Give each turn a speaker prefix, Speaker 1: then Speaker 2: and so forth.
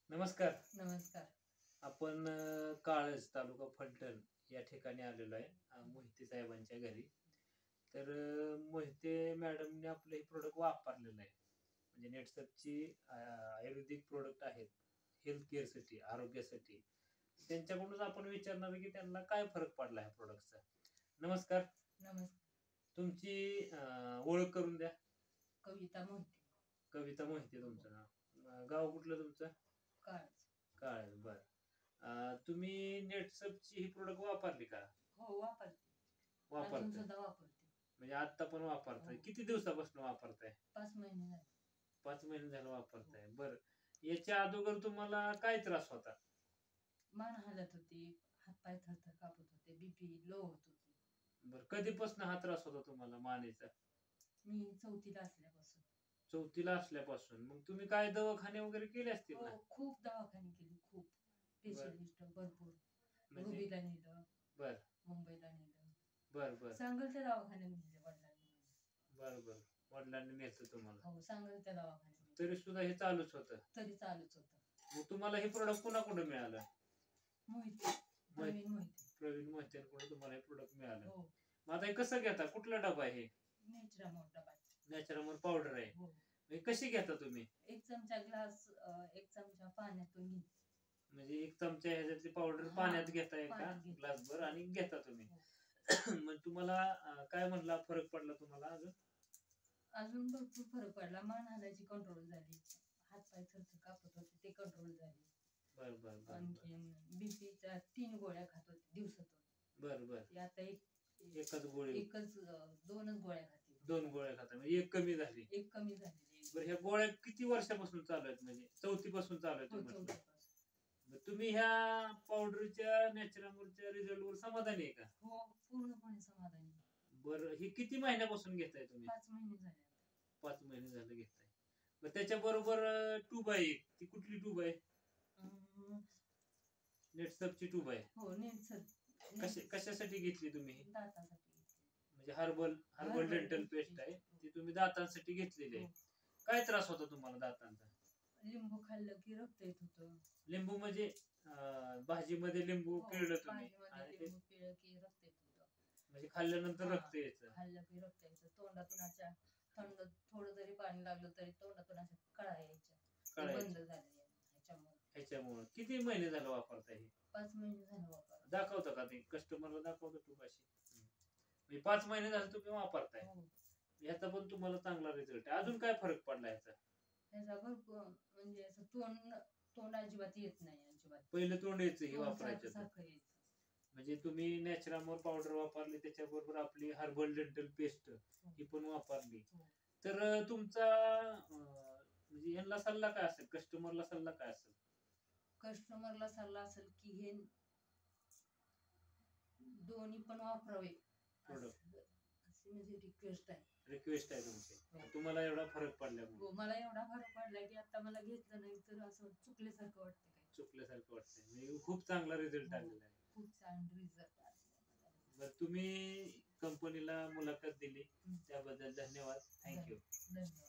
Speaker 1: नमस्कार.
Speaker 2: नमस्कार.
Speaker 1: आपण काळज तालुका फलटण या ठिकाणी आलेलो आहे मोहिते साहेबांच्या घरी. तर मोहिते मॅडमने आपलं हे प्रोडक्ट वापरलेलं आहे. म्हणजे नेटसपची आयुर्वेदिक प्रोडक्ट आहेत हेल्थ केअरसाठी, आरोग्यासाठी. त्यांच्याकडूनच आपण विचारणार आहे की त्यांना काय फरक पडला ह्या प्रोडक्टचा. नमस्कार.
Speaker 2: नमस्कार.
Speaker 1: तुमची ओळख करून द्या.
Speaker 2: कविता मोहिते.
Speaker 1: कविता मोहिते तुमचं नाव. गाव कुठलं तुमचं?
Speaker 2: काळज.
Speaker 1: काळज, बरं. तुम्ही नेटसपची ही प्रोडक्ट वापरली का?
Speaker 2: हो, वापरते. अजून
Speaker 1: वापरताय
Speaker 2: सुद्धा वापरते.
Speaker 1: म्हणजे आता पण वापरताय?
Speaker 2: हो.
Speaker 1: किती दिवसापासून वापरताय?
Speaker 2: 5 महिने झाले.
Speaker 1: 5 महिने झालं वापरताय. बरं. याच्या अगोदर तुम्हाला काय त्रास होता?
Speaker 2: मान हलत होती, हातपाय थरथर कापत होते, बीपी लो होत होती.
Speaker 1: बरं. कधीपासून हा त्रास होता तुम्हाला मानेचा?
Speaker 2: मी 4थीला असल्यापासून.
Speaker 1: 4थीला असल्यापासून. मग तुम्ही काय दवाखाने वगैरे केले असतील
Speaker 2: हो,
Speaker 1: ना?
Speaker 2: खूप दवाखाने केले, खूप.
Speaker 1: बरं.
Speaker 2: स्पेशलिस्ट भरपूर.
Speaker 1: म्हणजे
Speaker 2: रुबीला नेलं,
Speaker 1: बरं,
Speaker 2: मुंबईला नेलं.
Speaker 1: बरं, बरं.
Speaker 2: सांगलच्या दवाखान्यात नेले वडिलांनी.
Speaker 1: बरं, बरं. वडिलांनी नेलं तुम्हाला.
Speaker 2: हो, सांगलच्या दवाखान्यात नेलं.
Speaker 1: तरी सुद्धा हे चालूच होतं.
Speaker 2: तरी चालूच होतं.
Speaker 1: मग तुम्हाला हे प्रोडक्ट कुणाकडून मिळालं?
Speaker 2: मोहिते, प्रवीण मोहिते.
Speaker 1: प्रवीण मोहितेंकडून तुम्हाला हे प्रोडक्ट मिळालं.
Speaker 2: हो.
Speaker 1: मग आता हे कसं घेता? कुठला डबा आहे हे?
Speaker 2: नेचरामोर डबा.
Speaker 1: नॅचरमोर पावडर आहे.
Speaker 2: हो.
Speaker 1: म्हणजे कशी घेता तुम्ही?
Speaker 2: 1 चमचा ग्लास, 1 चमचा पाण्यातून घे.
Speaker 1: म्हणजे 1 चमचा ह्याच्यातली पावडर
Speaker 2: हां,
Speaker 1: पाण्यात घेताय का
Speaker 2: पाण्यात घेते.
Speaker 1: ग्लासभर आणि घेता तुम्ही?
Speaker 2: हो.
Speaker 1: मग तुम्हाला काय म्हणला फरक पडला तुम्हाला अजून?
Speaker 2: अजून भरपूर फरक पडला. मान हालायची कंट्रोल झाली. हातपाय थरथर कापत होते ते कंट्रोल झाले.
Speaker 1: बर बर बर बर
Speaker 2: आणखीन बीपीच्या 3 गोळ्या खात होते दिवसातून.
Speaker 1: बर बर.
Speaker 2: ते आता
Speaker 1: एकच गोळी?
Speaker 2: एकच 2च गोळ्या खाते.
Speaker 1: 2 गोळ्या खाता म्हणजे एक कमी झाली?
Speaker 2: एक कमी झालेली.
Speaker 1: बरं. ह्या गोळ्या किती वर्षापासून चालू आहेत? म्हणजे 4थी पासून चालू आहेत
Speaker 2: हो,
Speaker 1: म्हटलं.
Speaker 2: 4थीपासून.
Speaker 1: मग तुम्ही ह्या पावडरच्या नॅचरमोरच्या रिझल्टवर समाधानी आहे का?
Speaker 2: हो, पूर्णपणे समाधानी.
Speaker 1: बरं. ही किती महिन्यापासून घेताय तुम्ही?
Speaker 2: 5 महिने झाले आता.
Speaker 1: 5 महिने झाले घेताय. मग त्याच्याबरोबर ट्यूब आहे एक. ती कुठली ट्यूब आहे? नेटसपची ट्यूब आहे.
Speaker 2: हो, नेटसप.
Speaker 1: कशासाठी घेतली तुम्ही?
Speaker 2: दातासाठी घेतली.
Speaker 1: म्हणजे हर्बल डेंटल पेस्ट आहे ती तुम्ही दातांसाठी घेतलेली आहे. काय त्रास होता तुम्हाला दातांचा?
Speaker 2: लिंबू खाल्लं की रक्त येत होतं.
Speaker 1: लिंबू म्हणजे भाजीमध्ये लिंबू पिळलं तुम्ही
Speaker 2: भाजीमध्ये
Speaker 1: आणि ते
Speaker 2: लिंबू पिळलं की रक्त येत होतं.
Speaker 1: म्हणजे खाल्ल्यानंतर
Speaker 2: हां,
Speaker 1: रक्त यायचं?
Speaker 2: खाल्लं की रक्त यायचं. तोंडातून अशा थंड थोडं जरी पाणी लागलं तरी तोंडातून अशा कळा यायच्या. ते
Speaker 1: कळायचं
Speaker 2: बंद झालं ह्याच्यामुळे.
Speaker 1: ह्याच्यामुळे. किती महिने झालं वापरताय हे?
Speaker 2: 5 महिने झालं वापर.
Speaker 1: दाखवता का ते कस्टमरला दाखवता ट्यूब अशी? म्हणजे 5 महिने झाले तुम्ही वापरताय.
Speaker 2: हो.
Speaker 1: ह्याचा पण तुम्हाला चांगला रिझल्ट आहे. अजून काय फरक पडला ह्याचा?
Speaker 2: ह्याचा भरपूर म्हणजे असं तोंड अजिबात येत नाही अजिबात.
Speaker 1: पहिलं तोंड यायचं हे
Speaker 2: तोंड
Speaker 1: वापरायचं तर.
Speaker 2: सारखं यायचं.
Speaker 1: म्हणजे तुम्ही नॅचरमोर पावडर वापरली त्याच्याबरोबर आपली हर्बल डेंटल पेस्ट ही पण वापरली.
Speaker 2: हो.
Speaker 1: तर तुमचा म्हणजे यांना सल्ला काय असेल? कस्टमरला सल्ला काय असेल?
Speaker 2: कस्टमरला सल्ला असेल की हे दोन्ही पण वापरावे अशी माझी रिक्वेस्ट आहे.
Speaker 1: रिक्वेस्ट आहे तुमची.
Speaker 2: हो.
Speaker 1: तुम्हाला एवढा फरक पडल्यामुळे?
Speaker 2: हो, मला एवढा फरक पडलाय की आता मला घेतलं नाही तर असं चुकल्यासारखं वाटतं काय.
Speaker 1: चुकल्यासारखं वाटतंय. म्हणजे खूप चांगला रिझल्ट
Speaker 2: हो,
Speaker 1: आलेला आहे.
Speaker 2: खूप छान रिझल्ट आला.
Speaker 1: बरं. तुम्ही कंपनीला मुलाखत दिली त्याबद्दल धन्यवाद. थँक्यू.
Speaker 2: धन्यवाद.